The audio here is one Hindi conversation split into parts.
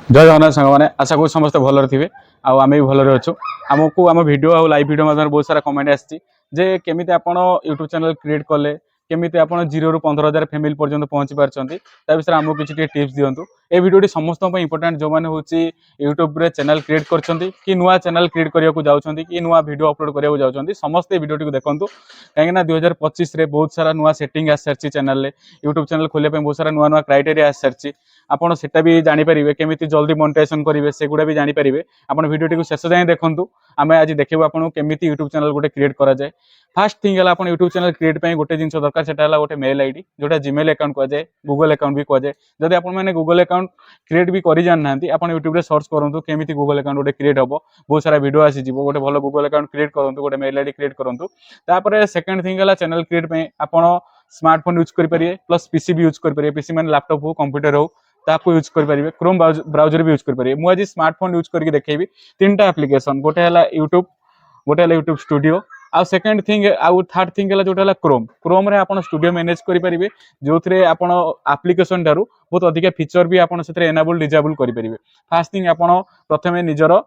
जय जगन्नाथ सांग मैंने आशा करूँ समस्त भलर थे आम भी भलर अच्छु आमको आम भिड आ लाइव भिड बहुत सारा कमेंट आसी केमी आप यूट्यूब चैनल क्रिएट कले केमी आप 0 ରୁ 15,000 फैमिली पर्यंत पहुंची पार्टी विषय आमको किसी टिप्स दिंतु ये भिडियो समस्त इंपोर्टेंट जो मैंने हूँ यूट्यूब रे चैनल क्रिएट कर नुआ चैनल क्रिएट करने जाऊँगी कि नुआ वीडियो अपलोड करने जाऊँगी समस्त भिडियो देखूँ कहीं 2025 रे बहुत सारा नुआ सेटिंग आस सारी चैनल यूट्यूब चैनल खोलने बहुत सारा नुआ नुआ क्राइटेरिया आस सारी आपड़ से भी जानीपर केमी जल्दी मोनेटाइजेशन करेंगे सेगुड़ा भी जानीपर आप भिडियो शेष जाए देखूँ आम आज देखो आपको केमी यूट्यूब चैनल गोटे क्रिएट कराए फास्ट थिंग है आप यूट्यूब चैनल क्रिएट गोटे जिन दरकार से गोटे मेल आईडी जोटा जीमेल अकाउंट कहुए गूगल अकाउंट भी कहुए जब आपने गूगल अकाउंट क्रिएट भी कर जाना आप यूट्यूब सर्च करूँ केमी गूगल अकाउंट गोटे क्रिएट हम बहुत सारा वीडियो आसीज गोटे भल गूगल अकाउंट क्रिएट करूँ गोटे मेल आईडी क्रिएट करूँ सेकेंड थिंग है चैनल क्रिएट आप स्मार्टफोन यूज करेंगे प्लस पीसी भी यूज करेंगे पीसी मैंने लैपटॉप हो कंप्यूटर हो ताको यूज करेंगे क्रोम ब्राउजर भी यूज करेंगे मुझे आज स्मार्टफोन यूज करके देखेबी 3टा एप्लिकेशन गोटे है यूट्यूब गोटे है यूट्यूब स्टूडियो आउ सेकेंड थिंग आउ थर्ड थिंग है जोटा क्रोम रे आपण स्टूडियो मैनेज करेंगे जो थे आपण एप्लिकेशन ठारू बहुत अधिक फीचर भी आपण से एनाबल डिजेबल करेंगे फास्ट थिंग आपण प्रथमे निजर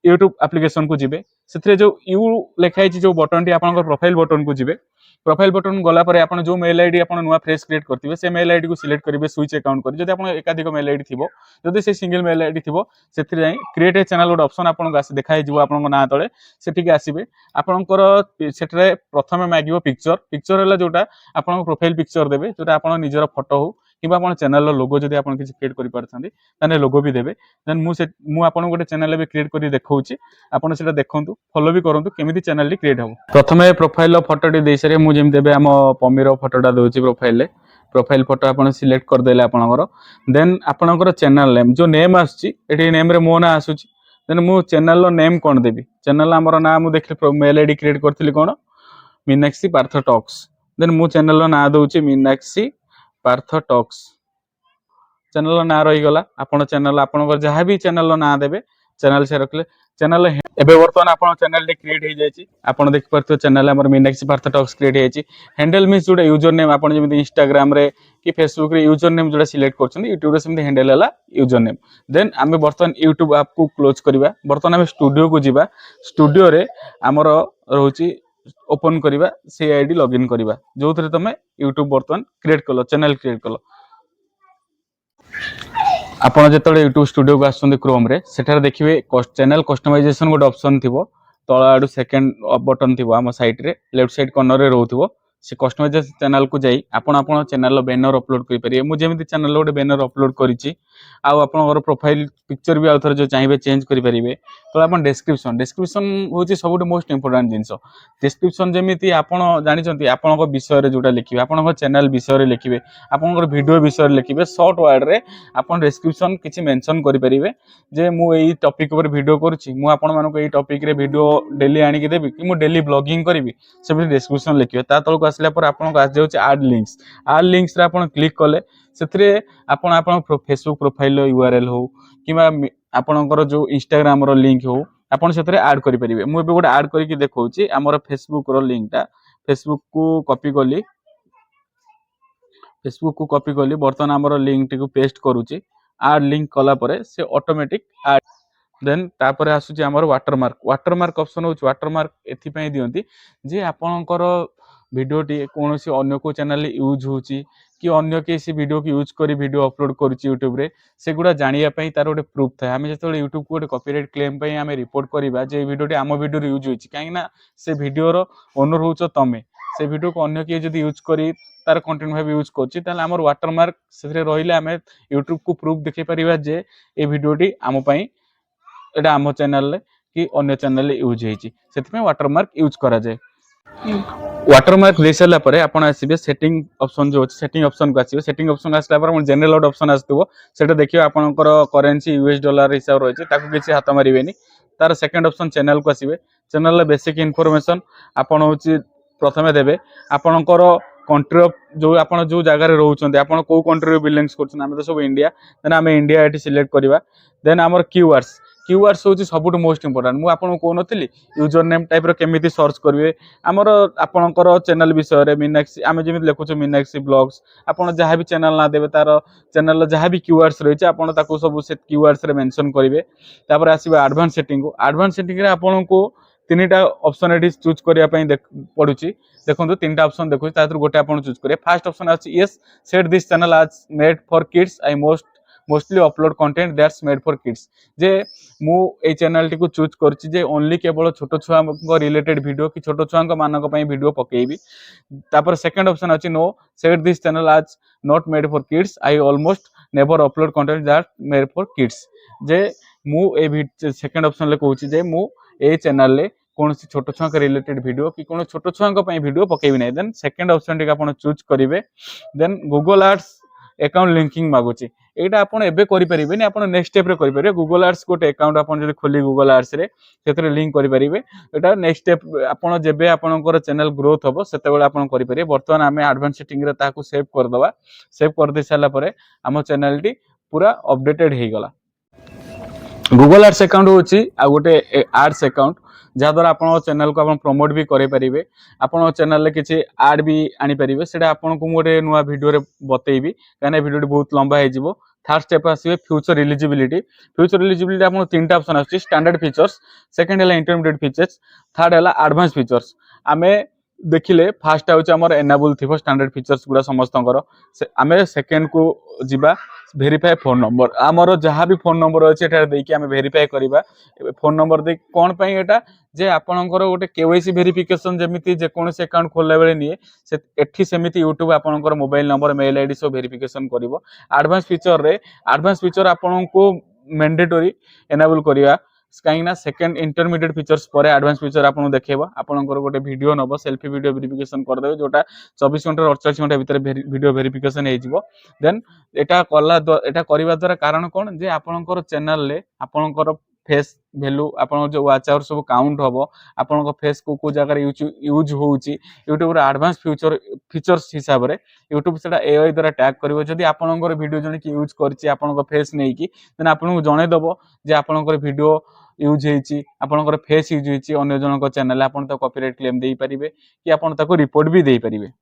यूट्यूब एप्लिकेशन को जिबे से जो यू लिखाई जो बटन टी आपन प्रोफाइल बटन को जिबे प्रोफाइल बटन गला पर आपन जो मेल आईडी आपन नुआ फ्रेश क्रिएट करथिबे से मेल आईडी को सिलेक्ट करेंगे स्विच अकाउंट कर जदि आपन एकाधिक मेल आईडी थिबो जदि से सिंगल मेल आईडी थिबो सेथि जाई क्रिएट ए चैनल गोटे ऑप्शन आपन को देखाई जिवो आपन ना तळे सेठिके आसीबे आपनकर सेठरे प्रथमे मागिवो पिक्चर पिक्चर हला जोटा आपन प्रोफाइल पिक्चर देबे जोटा आपन निजर फोटो हो कि आप चैनल लोगो जब आप क्रिएट कर लोगो भी देवे देन मु आपन गोटे चैनल भी क्रिएट कर देखा आपन से देखूँ फॉलो भी करूँ केमी चैनल क्रिएट हम प्रथम प्रोफाइल फोटोटी दे सारे मुझे आम पमीर फोटोटा दूसरी प्रोफाइल फोटो आप सिलेक्ट करदे आपंकर देन आपंकर चैनल नेम जो नेम आसटी नेम रे मो ना आसूँ देन मु चैनल नेम कौन देवी चैनल आमर ना मुझे देखिए मेल आईडी क्रिएट करी कौन मीनाक्षी पार्थ टॉक्स देन मु चैनल ना दूसरी मीनाक्षी पार्थ टॉक्स चैनल ना रहीगला आपण चैनल आपन जहाँ भी चैनल ना देवे चैनल से रखले चैनल एबे वर्तमान आपन चैनल टे क्रिएट हो जायछि आपन देख परथो चैनल हमर मीनाक्षी पार्थ टॉक्स क्रिएट होयछि हैंडल मींस जोटा यूजर नेम आपन जेमि इंस्टाग्राम रे कि फेसबुक रे यूजर नेम जोटा सिलेक्ट करछन यूट्यूब रे सेमि हैंडल हला यूजर नेम देन आमे वर्तमान यूट्यूब ऐप को क्लोज करबा वर्तमान आमे स्टूडियो को जिबा स्टूडियो रे हमर रहउछि ओपन करबा से आईडी लॉगिन करबा जो थरे तमे यूट्यूब वर्तमान क्रिएट कलो चैनल क्रिएट कलो आपन जेतले यूट्यूब स्टूडियो को आसुंदी क्रोम रे सेठार देखिबे चैनल कस्टमाइजेशन गोटे ऑप्शन थिबो तळा आडू सेकंड बटन थिबो हम साइड रे लेफ्ट साइड कॉर्नर रे रहउथिबो से कस्टमाइजेशन चैनल को जाई आपन चैनल बैनर अपलोड करि परिए मु जेमिति चैनल गोटे बैनर अपलोड करिछि आउ आपन प्रोफाइल पिक्चर भी आउथर जो चाहिए चेंज करि परिबे तो आपन डिस्क्रिप्शन डिस्क्रिप्शन होछि सबुठ मोस्ट इंपोर्टेंट जिंस डिस्क्रिप्शन जेमिति आपन जानि छथि आपन को विषय रे जोटा लिखिबे आपन को चैनल विषय रे लिखिबे आपन को वीडियो विषय रे लिखिबे शॉर्ट वर्ड रे आपन डिस्क्रिप्शन किछि मेंशन करि परिबे जे मु एई टॉपिक ऊपर वीडियो करूछि मु आपन मानको एई टॉपिक रे वीडियो डेली आनि के देबी कि मु डेली ब्लॉगिंग करबी से डिस्क्रिप्शन लिखिबे ता तळको आसला पर आपन को आस जाउछि ऐड लिंक्स रे आपन क्लिक कले सेथरे आपन आपन फेसबुक प्रोफाइल यूआरएल हो किबा आपनकर जो इंस्टाग्राम रो लिंक हो आपन सेथरे ऐड करि परिबे मु एबे गोटे ऐड करि देखौछि हमर फेसबुक रो लिंक ता फेसबुक को कॉपी कली बर्तमान हमर लिंक टी को पेस्ट करूछि ऐड लिंक कला परे से ऑटोमेटिक ऐड देन तापर आसुछि हमर वाटरमार्क ऑप्शन होछि वाटरमार्क एथि पई दियंती जे आपनकर वीडियो टी कोनोसी अन्य को चैनल यूज होछि कि अन्य केसी वीडियो की यूज करी वीडियो अपलोड करूछि यूट्यूब रे सेगुडा जानिया पई तार गोटे प्रूफ थाए आमे जेतले यूट्यूब को गोटे कॉपीराइट क्लेम पई आमे रिपोर्ट करबा जे वीडियो टी आम वीडियो रे यूज होछि काहे ना से वीडियो रो ओनर होछ तमे से वीडियो को अन्य के जदी यूज करी तार कंटेंट भाबे यूज करछि ताले हमर वाटरमार्क सेथरे रहिले आमे यूट्यूब को प्रूफ देखै परिबा जे ए वीडियो टी आम पई एटा आम चैनल रे कि अन्य चैनल रे यूज हेछि सेति पई वाटरमार्क यूज करा जाय वाटरमार्क दे सारा पर आपन आसीबे सेटिंग ऑप्शन जो सेटिंग ऑप्शन को आसीबे सेटिंग ऑप्शन आसला पर जनरल लोड ऑप्शन आसतबो सेटा देखियो आपनकर करेंसी यूएस डॉलर हिसाब रहछि ताकू किछि हाथ मारिबेनी तार सेकंड ऑप्शन चैनल को आसीबे चैनल बेसिक इन्फॉर्मेशन आपन होछि प्रथमे देबे आपनकर कंट्री ऑफ जो आपन जो जगह रे रहउछन्ते आपन को कंट्री रे बिलोंग्स करछन हम तो सब इंडिया देन हम इंडिया एटी सिलेक्ट करबा देन हमर कीवर्ड्स होची सबुठ मोस्ट इंपोर्टेंट मु आपन को नथिली यूजर नेम टाइप रो केमिति सर्च करिवे हमर आपनकर चैनल विषय रे मीनाक्षी आमे जेमि लेखुछु मीनाक्षी ब्लॉग्स आपन जहां भी चैनल ना देबे तार चैनल जहां भी कीवर्ड्स रहिছে आपन ताको सब से कीवर्ड्स रे मेंशन करिवे तापर आसीबे एडवांस सेटिंग रे आपन को तीनटा ऑप्शन एडी चूज करिया पई पडुची देखो तीनटा ऑप्शन देखो गोटे आप चूज करें फास्ट ऑप्शन अच्छी yes set this channel as made for kids I mostly upload content that's made for kids जे मु ए चैनल टी को चूज करछि जे ओनली केवल छोट छुआ रिलेटेड वीडियो कि छोट छुआ मानक पई वीडियो पकेबी तापर सेकंड ऑप्शन अच्छी no set this channel as not made for kids I almost never upload content that made for kids जे मु ए सेकंड ऑप्शन ले कहूछि जे मु ए चैनल ले कौन सी छोट छुआ रिलेटेड वीडियो कि कौन छोट छुआ वीडियो पकेबी नहीं देन सेकंड ऑप्शन टी आप चूज करेंगे देन गूगल आड्स अकाउंट लिंकिंग मागुची एटा आपण एबे करि परिबेनी आपण नेक्स्ट स्टेप रे करि परिबे गूगल आड्स गोटे अकाउंट आपण जदि खोली गूगल आड्स रे सेतरे लिंक करि परिबे एटा नेक्स्ट स्टेप आपण जेबे आपनकर चैनल ग्रोथ हबो सेते बेले आपण करि परिबे वर्तमान हमें एडवांस सेटिंग रे ताकू सेव कर दबा सेव कर दे साला परे हम चैनल टी पूरा अपडेटेड हे गला गूगल आड्स अकाउंट होची आ गोटे आड्स अकाउंट जहाँ द्वारा आप चैनल को आप प्रमोट भी करें आप चैनल किसी आड भी आनी पारे से आपको गोटे नुआ वीडियो बतेबी कहीं वीडियो बहुत लंबा हो थर्ड स्टेप आसवे फ्यूचर इलिजिबिलिटी आप तीन ऑप्शन आछी स्टैंडर्ड फीचर्स सेकंड है इंटरमीडिएट फीचर्स थर्ड है एडवांस फीचर्स आमे देखिले फास्ट आमर एनाबल थी स्टैंडर्ड फीचर्स गुड़ा समस्त आम सेकेंड को जीवा भेरीफाए फोन नंबर आमर जहाँ भी फोन नंबर अच्छे देखिए आम भेरीफाए करवा फोन नंबर दे कौन पाई एटा जे आपणकर गोटे केवाईसी भेरिफिकेशन जमी जेकोसी अकाउंट खोलला बेले निए से एठी सेमिति यूट्यूब आपणकर मोबाइल नंबर मेल आईडी सब भेरिफिकेशन करिवो एडवांस फीचर आपनको मैंडेटरी एनाबल करवा कहीं सेकंड इंटरमीडिएट फीचर्स पर एडवांस फीचर आपको देखा आपंकर गोटे वीडियो नब सेल्फी वीडियो वेरिफिकेशन करदे जोटा 24 घंटा 48 घंटा भीतर वीडियो वेरिफिकेशन हो देन एटा करने द्वारा कारण कौन जे आपंकर चैनल रे आपंकर फेस वैल्यू आपन जो वाच आवर सब काउंट हम आपन फेस को जगह यूज होची यूट्यूब एडवांस फीचर्स हिसाब से यूट्यूब से एआई द्वारा टैग करिवो जदि आपनकर वीडियो जने कि यूज करछि आपन फेस नहीं कि देन आपन जणे दबो जे आपनकर वीडियो यूज होईची आपनकर फेस यूज होईची अन्य जनक चैनल आपन तो कॉपीराइट क्लेम देई परिबे कि आपन ताको रिपोर्ट भी देई परिबे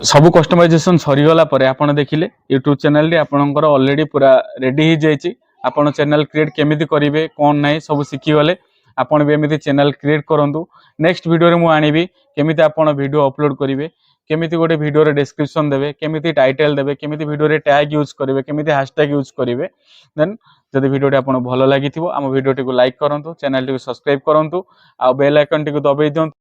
सब कस्टमाइजेशन सरीगला परे आपन देखिले यूट्यूब चैनल रे आपनकर ऑलरेडी पूरा रेडी ही जाईची आपन चैनल क्रिएट केमिति करिवे कोन नाही सब सिखि गले आपन भी एमिति चैनल क्रिएट करंतु नेक्स्ट वीडियो रे मु आनिबी केमिति आपन वीडियो अपलोड करिवे केमिति गोटे वीडियो रे डिस्क्रिप्शन देबे केमिति टाइटल देबे केमिति वीडियो रे टैग यूज करिवे केमिति हैशटैग यूज करिवे देन जदि वीडियो आपन भलो लागिथिबो हम वीडियो टी को लाइक करंतु चैनल टी को सब्सक्राइब करंतु आ बेल आइकन टी को दबाई दियंतु